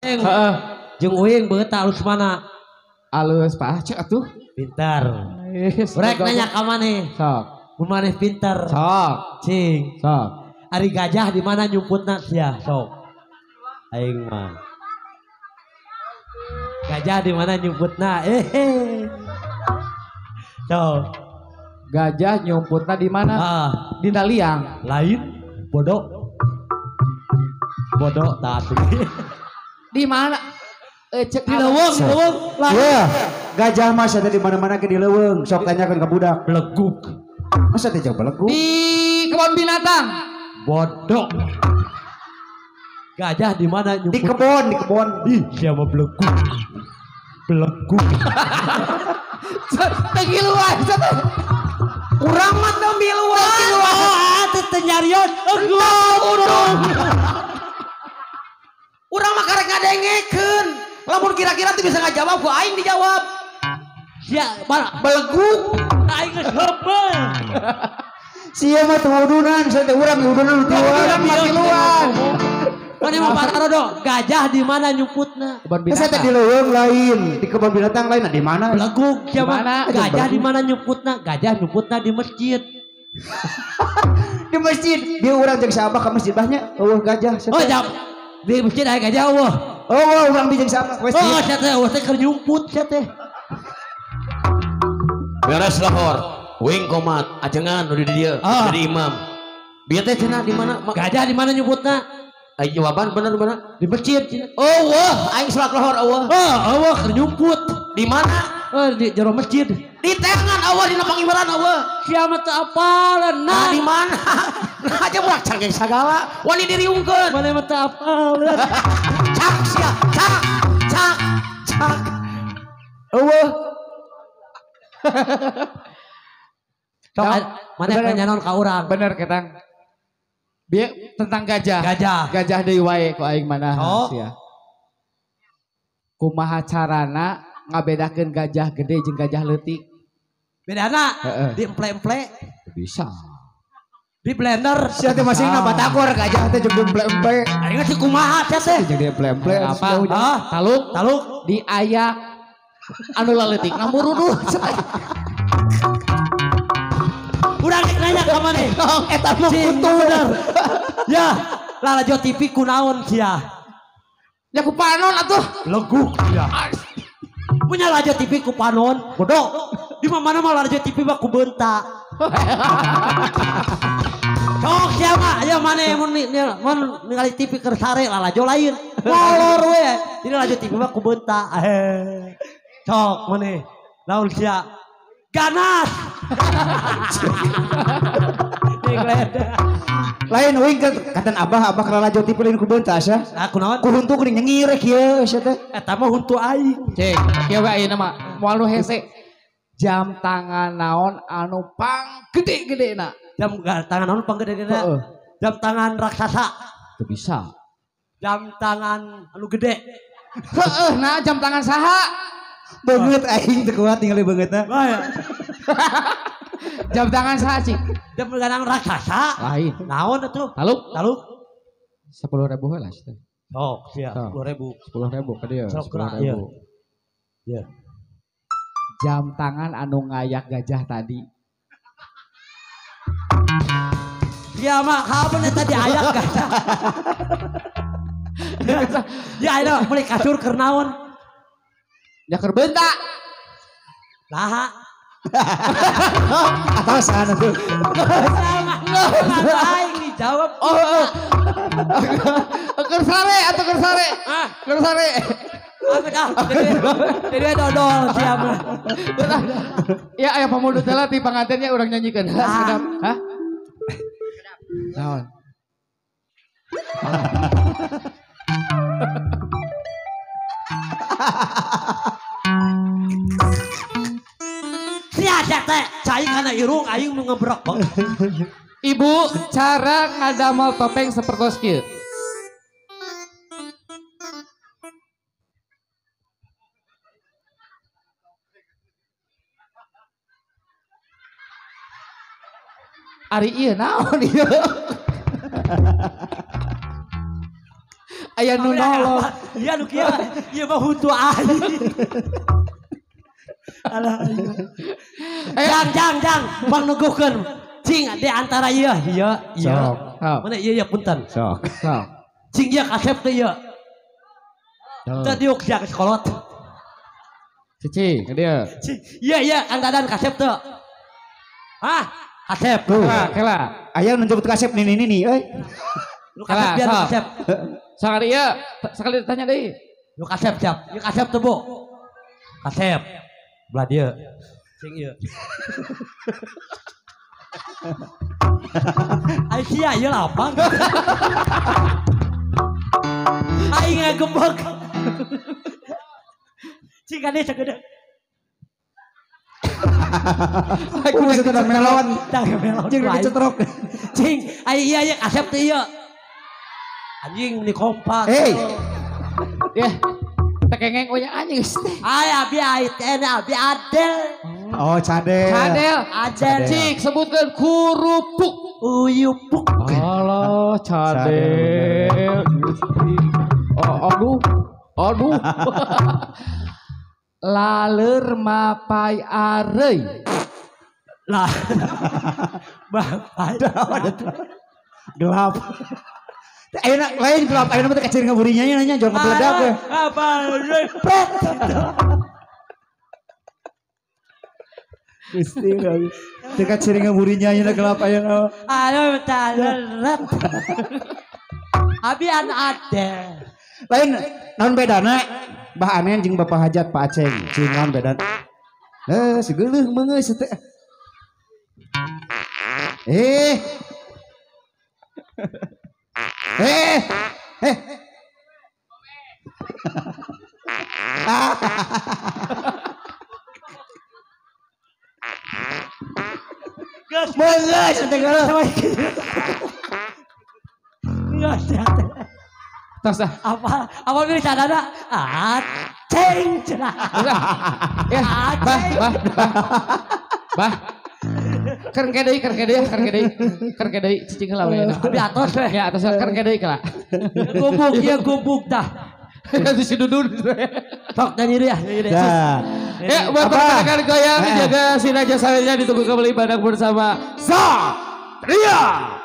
Heeh. Jeung uing beut alus mana? Alus Pak Aceh atuh. Pintar. Rek nanya ka maneh. Sok. Mun maneh pintar. Sok. Cing. Sok. Ari gajah di mana nyumputna sia sok. Aing mah. Gajah di mana nyumputna? Sok. Gajah nyumputna di mana? Dina liang. Lain bodoh. Bodoh tah Di mana? Cek di leuweung, di leuweung. Wah, gajah mah saya di mana-mana ke di leuweung. Sok tanyakeun ka budak. Beleguk. Masa teh jauh beleguk? Di kebun binatang. Bodoh. Gajah di mana nyumput? Di kebun, di kebun. Ih, siapa beleguk? Beleguk. Tegiluan. Urang mah teu miluan. Ah, teu teu nyarios. Udung. Urang mah karek ngadengekeun. Lamun kira-kira teu bisa ngajawab, ku aing dijawab. Sia, beleguk. Aing geus heupeul. Sia mah teu udunan, saya teh urang udunan tiluan. Kan emang Pak Tarodo, gajah di mana nyumputna? Kebun Saya teh binatang. di leuweung lain, di kebun binatang lain. Di mana? Beleguk siapa? Di mana? Gajah di mana nyumputna? Gajah nyumputna di masjid. Di masjid. Dia urang jeung saabah ka masjid bahnya. Eueuh gajah. Oh, jam. Di masjid aya gajah eueuh. Oh, urang di jeung saabah ka Oh, masjid. sia teh eueuh teh keur nyumput sia teh. Beres lohor, wing komat, ajengan udah di dia, udah di imam. Biar teh cenah di mana? Gajah di mana nyumputna? Ayo jawaban bener di mana? Di masjid. Oh, wah, aing salat lohor eueuh. Oh, eueuh keur nyumput. Di mana? Di jero masjid. Di tengan eueuh dina pangibaran eueuh. Kiamat teu apaleun Nah, di mana? Nah, aja burak canggih sagala. Wani diriungkeun. Mana mah teu apaleun. Cak sia, cak. Eueuh. Sok mana nanya naon ka urang? Bener ketang. Biar tentang gajah. Gajah deui wae ku aing mana sia. Kumaha carana ngabedakeun gajah gede jeung gajah leutik? Bedana Heeh. di emple-emple, Bisa. di blender. Sia teh masing na batagor gajah teh jeung emple-emple. Aing geus kumaha sia teh? Jeung di emple-emple. Apa? Taluk. Di ayak anu leutik na muruduh. Urang nanya ka maneh. Eta mah Kutu bener. Ya, lalajo TV kunaon sia? Ya ku panon atuh. Leguk ya. Punya lalajo TV ku panon. Bodoh. Di mana mah lalajo TV mah ku beunta. Cok sia mah aya maneh mun ningali TV keur sare lalajo lain. Molor we. Jadi lalajo TV mah ku beunta. Cok maneh. Naon sia? Ganas. Lain wing katan abah kerana jauh tipe lain ku beunta asa. Aku naon? Ku huntu kuning nyengirek ieu asa teh. Eta mah huntu aing. Cek, kieu we ayeuna mah moal nu hese. Jam tangan naon anu pang gede-gedena? Jam tangan naon panggede-gede? Heeh. Jam tangan raksasa. Teu bisa. Jam tangan anu gede. Heeh, nah jam tangan saha? Beungeut aing teu kuat ningali beungeutna. Wah ya. Jam tangan saha cik? Jam tangan raksasa. Lain. Naon atuh? Taluk. 10.000 heula teh. Sok sia Sok. 10.000. 10.000 ka dieu. Sok gerak, iya. Iya. Jam tangan anu ngayak gajah tadi. Dia mah kapan eta diayak gajah. Ya ada beli kasur keur naon? Ya keur beunta. Naha? Atasan atuh. Aing dijawab. Oh. Keur sare atuh keur sare. Keur sare. Jadi dodol siapa? Ya aya pamudut teh ti pangantennya urang nyanyikeun. Sedap. Hah? Naon? Sia teh cai kana irung aing mau ngebrok. Ibu, cara ngadamel topeng sapertos kieu. Ari ieu naon ieu? aya nu nolong. Iya nu kieu. Ieu mah huntu aing. Alah. Jang. Bang nuguhkeun. Cing di antara ieu. Sok. Mana ieu punten. Sok. Cing ieu kasep teh ieu. Teu diuk sia kolot. Cici, ke dia. Iya, Kang Dadan kasep teu. Hah? Kasep. Kela. Aya nu nyebut kasep nih euy. Lu kasep biar kasep. Sekali ya, sekali tanya deui. Lu kasep siap. Ieu kasep teu, Bu. Kasep. Belah dieu. Cing ieu. Ai sia ieu lapang. Ai ngagembok. Cing kade sagede. Aku masih sedang melon. Jeung dicetrok. Cing, ai iya kasep teh ieu. Anjing ni kompak. Hei. Ya. Tekengeng we anjing geus teh. Ai abi teh abi Adel. Oh, cadel. Adel. Cik sebutkeun kurupuk. Uyupuk. Alah, cadel. Aduh. Laleur mapai areuy. Lah. Bapak. Gelap. Ayeuna lain gelap ayeuna mah teh kacir ngaburinya nya jangan ngabeledak we. Apa? Gusti teh kacir ngaburinya nya gelap ayeuna. Aduh talet. Abi an Adel. Lain naon bedana Bah Anen jeung Bapak Hajat Pak Aceng cing naon bedana segeuleung meungeus teh Gas meungeus teh geuleuh gas Tos dah. Apa pilih cadana? Aceng cenah. Ya, bah. Keur deui cicing heula we. Abi atos we. Ya, atos keur deui kala. Gubuk dah. Itu si Dudun. Sok nyanyi deh ya. Ya, buat rekan goyang jaga si Raja Sawirnya ditunggu kembali badak bersama Satria.